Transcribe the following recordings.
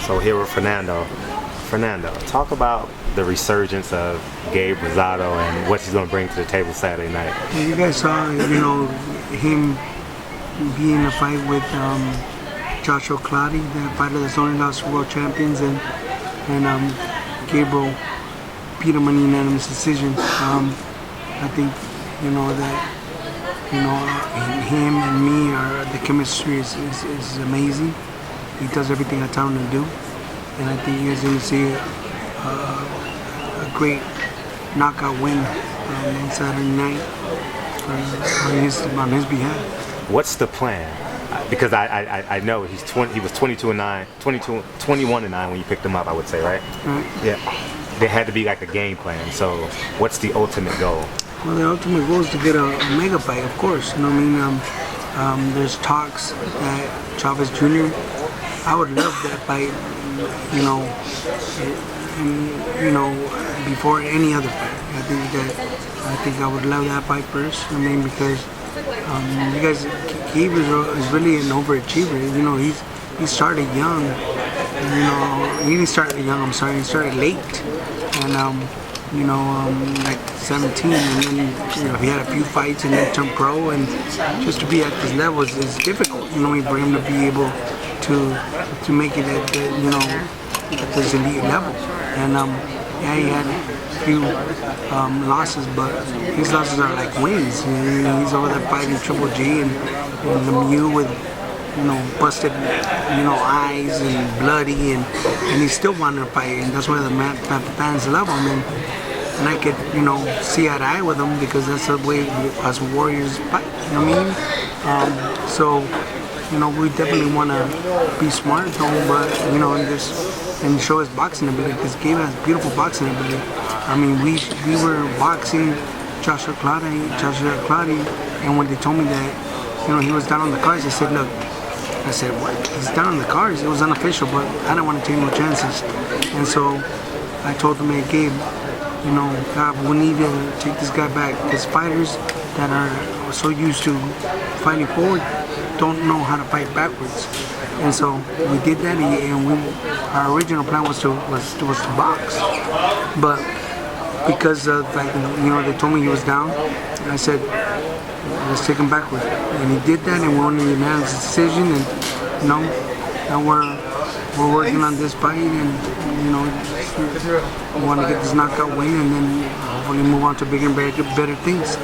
So here with Fernando. Fernando, talk about the resurgence of Gabe Rosado and what he's going to bring to the table Saturday night. You guys saw, him being in a fight with Joshua Clottey, the fighter that's only lost world champions, and Gabriel beat him on a unanimous decision. I think, him and me, the chemistry is amazing. He does everything I tell him to do. And I think you guys are going to see a great knockout win on Saturday night on his behalf. What's the plan? Because I know he was 21-9 when you picked him up, I would say, right? Right. Yeah. There had to be like a game plan. So what's the ultimate goal? Well, the ultimate goal is to get a mega fight, of course. There's talks that Chavez Jr. I would love that fight. Before any other fight. I think I would love that fight first. Because you guys, Gabe is really an overachiever. He started young. He didn't start young. I'm sorry. He started late, and like 17, and then he had a few fights and then turned pro. And just to be at this level is difficult. For him to be able to make it at this elite level. And he had a few losses, but his losses are like wins. He's over there fighting Triple G and Lemieux with busted eyes and bloody, and he still wanted to fight, and that's why the fans love him. And I could see eye to eye with him because that's the way us warriors fight. So we definitely want to be smart, but and show his boxing ability, because Gabe has beautiful boxing ability. We were boxing Joshua Clottey, and when they told me that he was down on the cards, I said, look, what? He's down on the cards. It was unofficial, but I didn't want to take no chances. And so I told him, hey, Gabe, God, we need to take this guy back, because fighters that are so used to fighting forward don't know how to fight backwards. And so we did that, and our original plan was to box. But because they told me he was down, I said, let's take him backward. And he did that, and we won the unanimous decision. And now we're working on this fight, and we want to get this knockout win, and then hopefully move on to bigger and better things.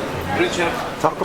Talk